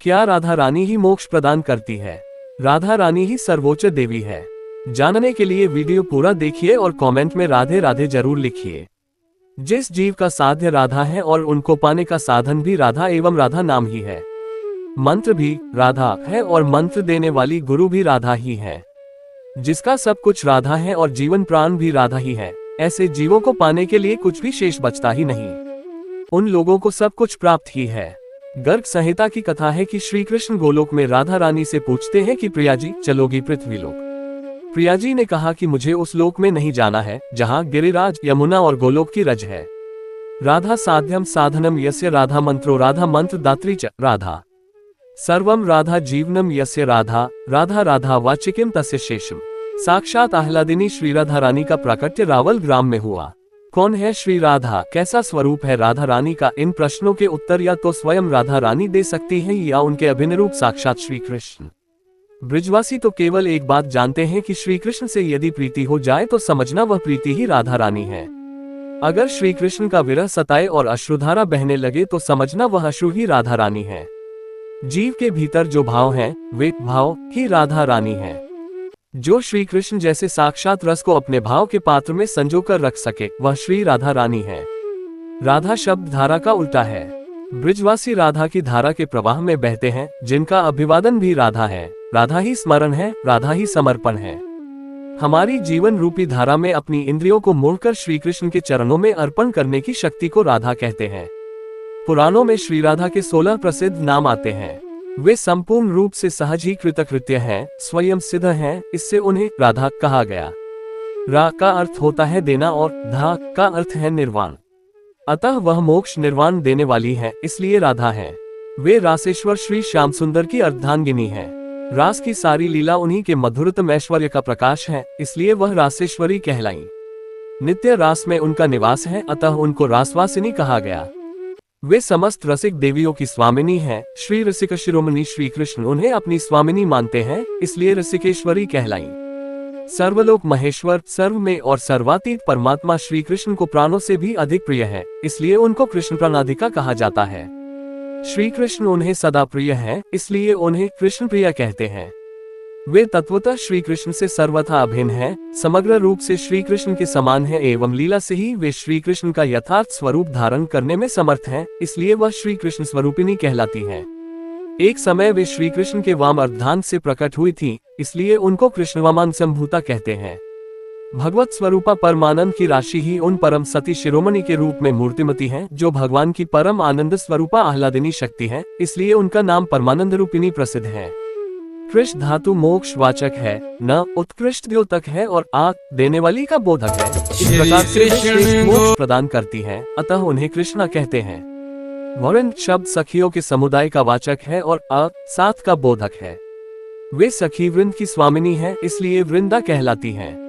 क्या राधा रानी ही मोक्ष प्रदान करती है? राधा रानी ही सर्वोच्च देवी है। जानने के लिए वीडियो पूरा देखिए और कमेंट में राधे राधे जरूर लिखिए। जिस जीव का साध्य राधा है और उनको पाने का साधन भी राधा एवं राधा नाम ही है। मंत्र भी राधा है और मंत्र देने वाली गुरु भी राधा ही है। जिसका सब कुछ राधा है और जीवन प्राण भी राधा ही है, ऐसे जीवों को पाने के लिए कुछ भी शेष बचता ही नहीं। उन लोगों को सब कुछ प्राप्त ही है। गर्ग संहिता की कथा है कि श्री कृष्ण गोलोक में राधा रानी से पूछते हैं कि प्रिया जी चलोगी पृथ्वीलोक? प्रिया जी ने कहा कि मुझे उस लोक में नहीं जाना है जहाँ गिरिराज, यमुना और गोलोक की रज है। राधा साध्यम साधनम यस्य राधा मंत्रो राधा मंत्र दात्री च राधा सर्वम राधा जीवनम यस्य राधा राधा राधा वाचिकिम तस्य शेषम। साक्षात आह्लादिनी श्री राधा रानी का प्राकट्य रावल ग्राम में हुआ। कौन है श्री राधा, कैसा स्वरूप है राधा रानी का? इन प्रश्नों के उत्तर या तो स्वयं राधा रानी दे सकती हैं या उनके अभिन्न साक्षात श्री कृष्ण। ब्रिजवासी तो केवल एक बात जानते हैं कि श्री कृष्ण से यदि प्रीति हो जाए तो समझना वह प्रीति ही राधा रानी है। अगर श्री कृष्ण का विरह सताए और अश्रुधारा बहने लगे तो समझना वह अश्रु ही राधा रानी है। जीव के भीतर जो भाव हैं, वे भाव ही राधा रानी है। जो श्री कृष्ण जैसे साक्षात रस को अपने भाव के पात्र में संजोकर रख सके, वह श्री राधा रानी है। राधा शब्द धारा का उल्टा है। ब्रिजवासी राधा की धारा के प्रवाह में बहते हैं, जिनका अभिवादन भी राधा है। राधा ही स्मरण है, राधा ही समर्पण है। हमारी जीवन रूपी धारा में अपनी इंद्रियों को मोड़कर श्री कृष्ण के चरणों में अर्पण करने की शक्ति को राधा कहते हैं। पुराणों में श्री राधा के 16 प्रसिद्ध नाम आते हैं। वे संपूर्ण रूप से सहज ही कृतकृत्य हैं, स्वयं सिद्ध हैं, इससे उन्हें राधा कहा गया। रा का अर्थ होता है देना और धा का अर्थ है निर्वाण। अतः वह मोक्ष निर्वाण देने वाली है, इसलिए राधा है। वे रासेश्वर श्री श्याम सुंदर की अर्धांगिनी है। रास की सारी लीला उन्हीं के मधुरतम ऐश्वर्य का प्रकाश है, इसलिए वह रासेश्वरी कहलाई। नित्य रास में उनका निवास है, अतः उनको रासवासिनी कहा गया। वे समस्त रसिक देवियों की स्वामिनी हैं। श्री रसिक शिरोमणि श्री कृष्ण उन्हें अपनी स्वामिनी मानते हैं, इसलिए रसिकेश्वरी कहलाई। सर्वलोक महेश्वर, सर्व में और सर्वातीत परमात्मा श्री कृष्ण को प्राणों से भी अधिक प्रिय है, इसलिए उनको कृष्ण प्राणाधिका कहा जाता है। श्री कृष्ण उन्हें सदा प्रिय है, इसलिए उन्हें कृष्ण प्रिय कहते हैं। वे तत्वतः श्री कृष्ण से सर्वथा अभिन्न है, समग्र रूप से श्री कृष्ण के समान है एवं लीला से ही वे श्री कृष्ण का यथार्थ स्वरूप धारण करने में समर्थ हैं, इसलिए वह श्री कृष्ण स्वरूपिणी कहलाती हैं। एक समय वे श्री कृष्ण के वाम अर्धांग से प्रकट हुई थी, इसलिए उनको कृष्ण वामान संभूता कहते हैं। भगवत स्वरूपा परमानंद की राशि ही उन परम सती शिरोमणि के रूप में मूर्तिमती हैं, जो भगवान की परम आनंद स्वरूपा आह्लादिनी शक्ति है, इसलिए उनका नाम परमानंद रूपिणी प्रसिद्ध है। कृष्ण धातु मोक्ष वाचक है, न उत्कृष्ट द्योतक है और आ देने वाली का बोधक है। इस प्रकार से मोक्ष प्रदान करती है, अतः उन्हें कृष्णा कहते हैं। वरुण शब्द सखियों के समुदाय का वाचक है और आ साथ का बोधक है। वे सखी वृंद की स्वामिनी है, इसलिए वृंदा कहलाती हैं।